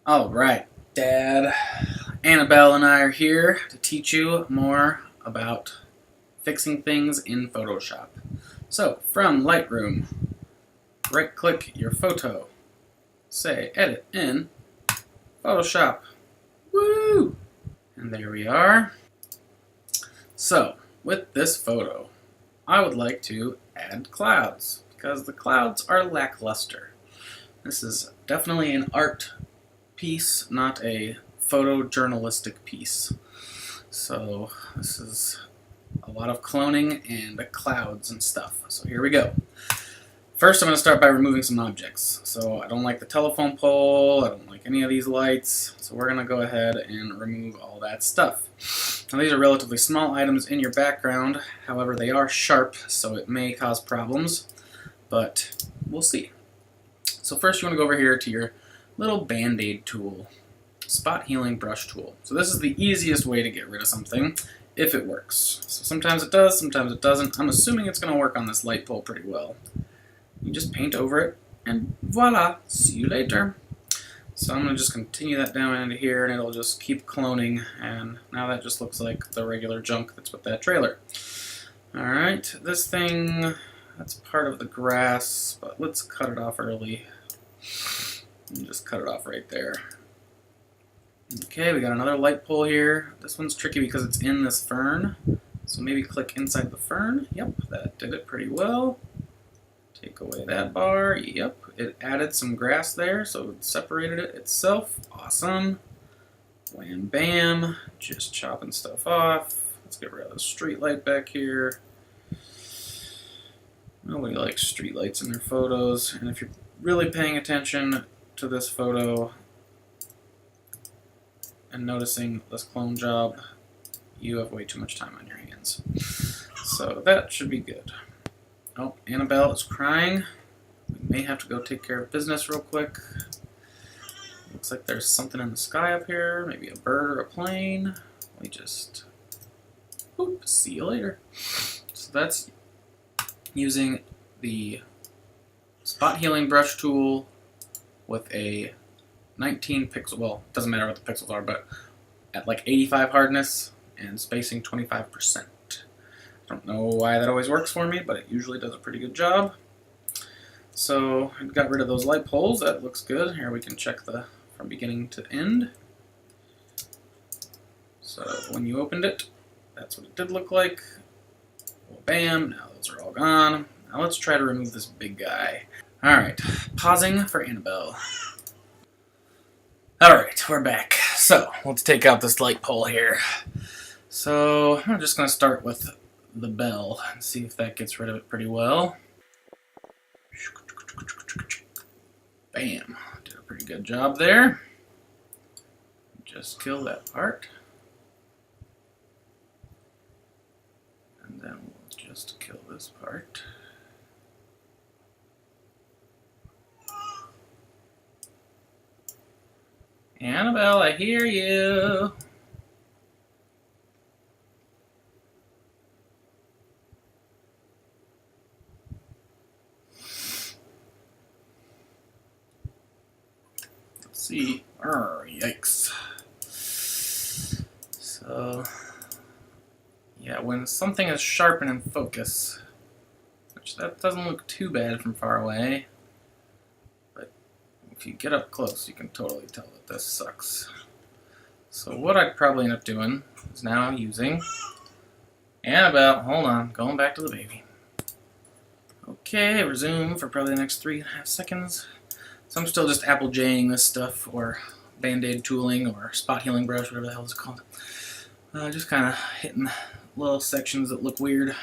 All right, Dad. Annabelle and I are here to teach you more about fixing things in Photoshop. So, from Lightroom, right-click your photo. Say Edit in Photoshop. Woo! And there we are. So, with this photo, I would like to add clouds because the clouds are lackluster. This is definitely an art piece, not a photojournalistic piece. So this is a lot of cloning and clouds and stuff. So here we go. First I'm going to start by removing some objects. So I don't like the telephone pole, I don't like any of these lights, so we're going to go ahead and remove all that stuff. Now these are relatively small items in your background, however they are sharp, so it may cause problems, but we'll see. So first you want to go over here to your little Band-Aid tool, spot healing brush tool. So this is the easiest way to get rid of something if it works. So sometimes it does, sometimes it doesn't. I'm assuming it's going to work on this light pole pretty well. You just paint over it and voila, see you later. So I'm going to just continue that down into here and it'll just keep cloning, and now that just looks like the regular junk that's with that trailer. Alright, this thing, that's part of the grass, but let's cut it off early. And just cut it off right there. Okay, we got another light pole here. This one's tricky because it's in this fern. So maybe click inside the fern. Yep, that did it pretty well. Take away that bar. Yep, it added some grass there, so it separated it itself. Awesome. Wham bam. Just chopping stuff off. Let's get rid of the street light back here. Nobody likes street lights in their photos, and if you're really paying attention to this photo and noticing this clone job, you have way too much time on your hands. So that should be good. Oh, Annabelle is crying. We may have to go take care of business real quick. Looks like there's something in the sky up here, maybe a bird or a plane. We just, oop, see you later. So that's using the spot healing brush tool with a 19 pixel, well, it doesn't matter what the pixels are, but at like 85 hardness and spacing 25%. I don't know why that always works for me, but it usually does a pretty good job. So I got rid of those light poles, that looks good. Here we can check the from beginning to end. So when you opened it, that's what it did look like. Well, bam, now those are all gone. Now let's try to remove this big guy. Alright, pausing for Annabelle. Alright, we're back. So, let's take out this light pole here. So, I'm just going to start with the bell and see if that gets rid of it pretty well. Bam, did a pretty good job there. Just kill that part. And then we'll just kill this part. Annabelle, I hear you. Let's see. Yikes. So, yeah, when something is sharp and in focus, which that doesn't look too bad from far away, but if you get up close, you can totally tell that this sucks. So what I'd probably end up doing is now using Annabelle. Hold on, going back to the baby. Okay, resume for probably the next 3.5 seconds. So I'm still just Apple J-ing this stuff, or Band-Aid tooling, or spot healing brush, whatever the hell it's called. Just kind of hitting little sections that look weird.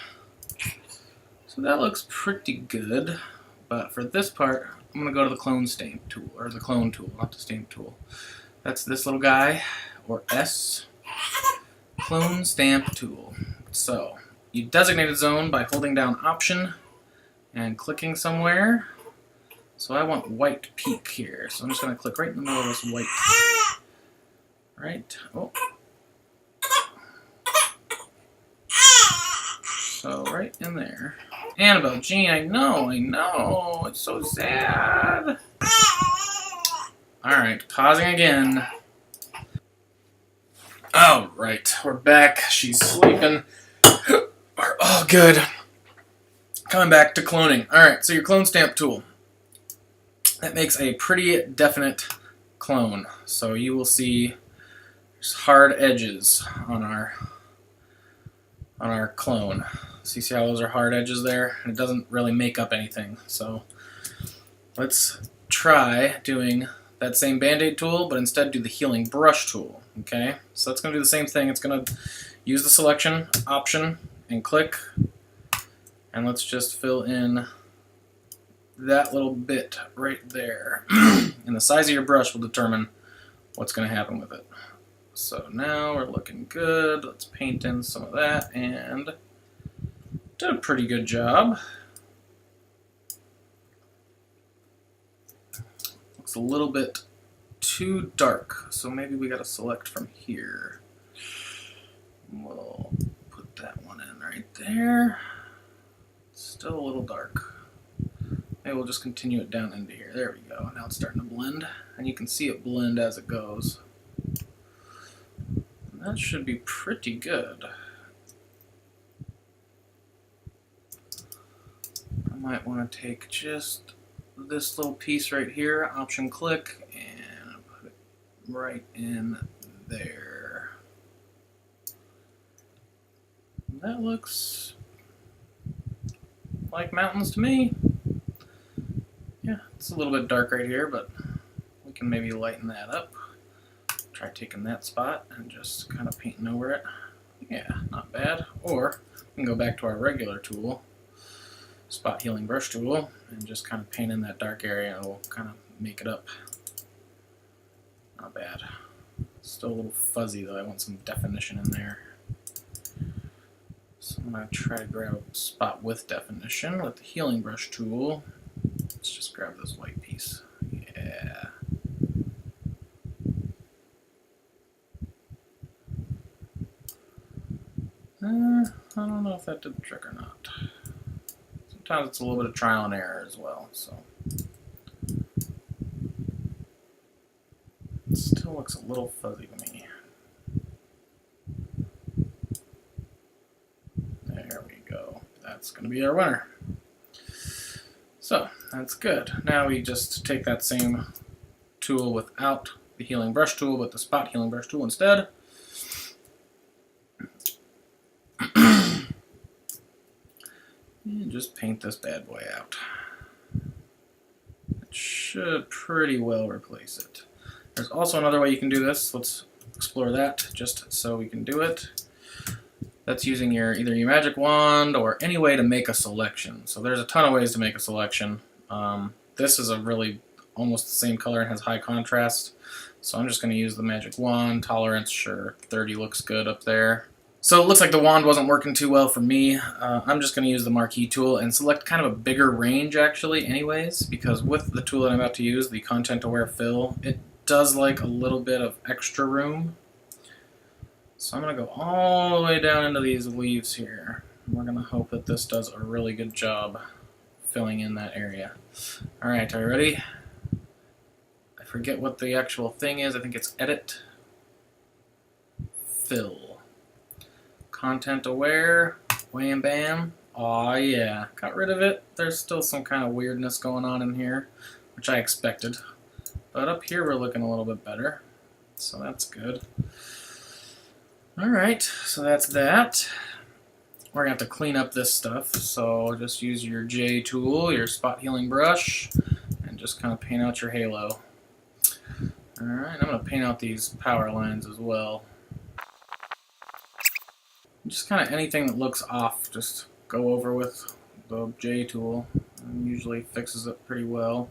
So that looks pretty good, but for this part, I'm going to go to the clone stamp tool, or the clone tool, not the stamp tool. That's this little guy, or S, clone stamp tool. So, you designate a zone by holding down Option and clicking somewhere. So I want white peak here, so I'm just going to click right in the middle of this white. Right, oh. So right in there. Annabelle, Jean, I know, it's so sad. Alright, pausing again. Oh, right, we're back. She's sleeping. We're all good. Coming back to cloning. Alright, so your clone stamp tool. That makes a pretty definite clone. So you will see there's hard edges on our clone. So you see how those are hard edges there? And it doesn't really make up anything. So let's try doing that same Band-Aid tool, but instead do the healing brush tool. Okay, so that's going to do the same thing. It's going to use the selection option and click, and let's just fill in that little bit right there. And the size of your brush will determine what's going to happen with it. So now we're looking good. Let's paint in some of that, and did a pretty good job. Looks a little bit too dark, so maybe we got to select from here. We'll put that one in right there. Still a little dark. Maybe we'll just continue it down into here. There we go. Now it's starting to blend, and you can see it blend as it goes. And that should be pretty good. I might want to take just this little piece right here, option click, and put it right in there. That looks like mountains to me. Yeah, it's a little bit dark right here, but we can maybe lighten that up. Try taking that spot and just kind of painting over it. Yeah, not bad. Or we can go back to our regular tool, spot healing brush tool, and just kind of paint in that dark area, and it'll kind of make it up. Not bad. Still a little fuzzy though. I want some definition in there. So I'm going to try to grab a spot with definition with the healing brush tool. Let's just grab this white piece. Yeah. I don't know if that did the trick or not. Sometimes it's a little bit of trial and error as well, so. It still looks a little fuzzy to me. There we go. That's going to be our winner. So, that's good. Now we just take that same tool without the healing brush tool, but the spot healing brush tool instead. And just paint this bad boy out. It should pretty well replace it. There's also another way you can do this. Let's explore that just so we can do it. That's using either your magic wand or any way to make a selection. So there's a ton of ways to make a selection. This is a really almost the same color and has high contrast. So I'm just going to use the magic wand. Tolerance, sure, 30 looks good up there. So it looks like the wand wasn't working too well for me. I'm just going to use the marquee tool and select kind of a bigger range actually anyways, because with the tool that I'm about to use, the content aware fill, it does like a little bit of extra room. So I'm going to go all the way down into these leaves here. We're going to hope that this does a really good job filling in that area. Alright, are you ready? I forget what the actual thing is. I think it's edit, fill. Content aware, wham bam. Aw yeah, got rid of it. There's still some kind of weirdness going on in here, which I expected. But up here we're looking a little bit better, so that's good. Alright, so that's that. We're going to have to clean up this stuff, so just use your J tool, your spot healing brush, and just kind of paint out your halo. Alright, I'm going to paint out these power lines as well. Just kind of anything that looks off, just go over with the J tool. It usually fixes it pretty well.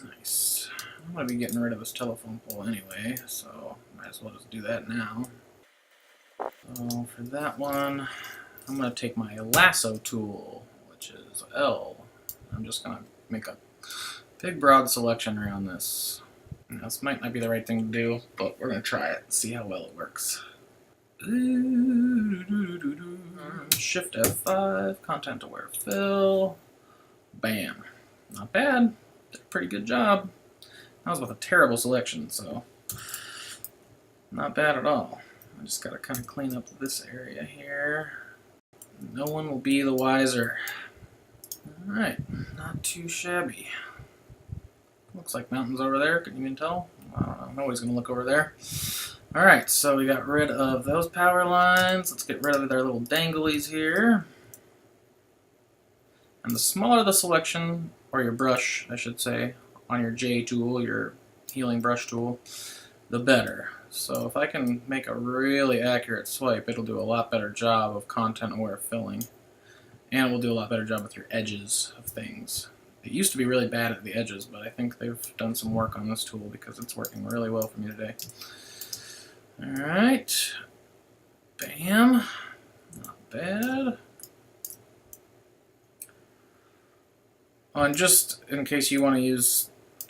Nice. I'm going to be getting rid of this telephone pole anyway, so might as well just do that now. So for that one, I'm going to take my lasso tool, which is L. I'm just going to make a big broad selection around this. Now, this might not be the right thing to do, but we're going to try it and see how well it works. Shift F5, content aware fill. Bam. Not bad. did a pretty good job. That was with a terrible selection, so not bad at all. I just gotta kind of clean up this area here. No one will be the wiser. Alright, not too shabby. Looks like mountains over there, couldn't even tell. I don't know, nobody's gonna look over there. Alright, so we got rid of those power lines. Let's get rid of their little danglies here. And the smaller the selection, or your brush, I should say, on your J tool, your healing brush tool, the better. So if I can make a really accurate swipe, it'll do a lot better job of content-aware filling. And it will do a lot better job with your edges of things. It used to be really bad at the edges, but I think they've done some work on this tool because it's working really well for me today. Alright. Bam. Not bad. Oh, and just in case you want to use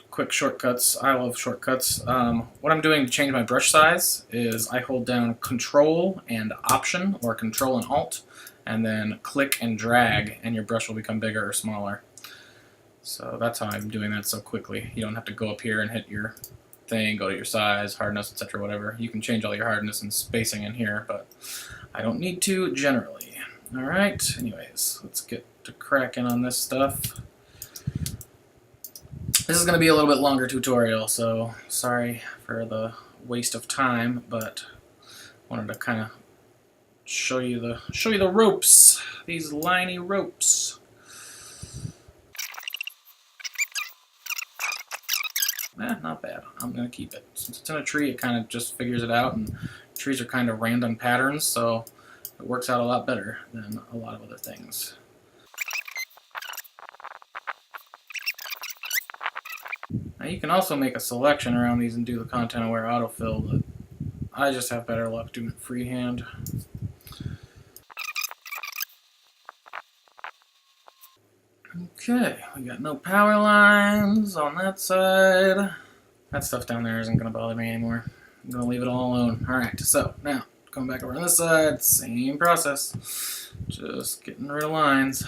quick shortcuts, I love shortcuts. What I'm doing to change my brush size is I hold down Control and Option, or Control and Alt, and then click and drag, and your brush will become bigger or smaller. So that's how I'm doing that so quickly. You don't have to go up here and hit your thing, go to your size, hardness, etc., whatever. You can change all your hardness and spacing in here, but I don't need to generally. Alright, anyways, let's get to cracking on this stuff. This is going to be a little bit longer tutorial, so sorry for the waste of time, but wanted to kind of show you the ropes, these liney ropes. Not bad. I'm going to keep it. Since it's in a tree, it kind of just figures it out, and trees are kind of random patterns, so it works out a lot better than a lot of other things. Now you can also make a selection around these and do the content-aware autofill, but I just have better luck doing it freehand. Okay, we got no power lines on that side. That stuff down there isn't going to bother me anymore. I'm going to leave it all alone. Alright, so now, going back over on this side, same process. Just getting rid of lines.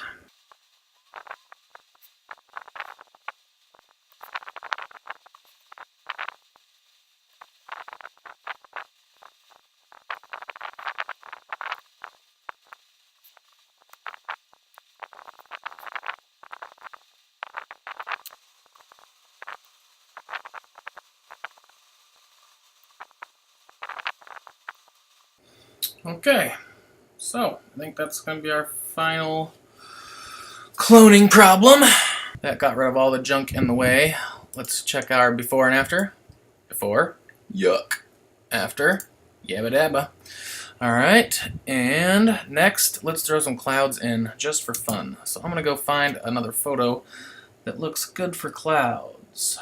Okay, so I think that's going to be our final cloning problem. That got rid of all the junk in the way. Let's check our before and after. Before, yuck. After, yabba dabba. Alright, and next, let's throw some clouds in just for fun. So I'm going to go find another photo that looks good for clouds.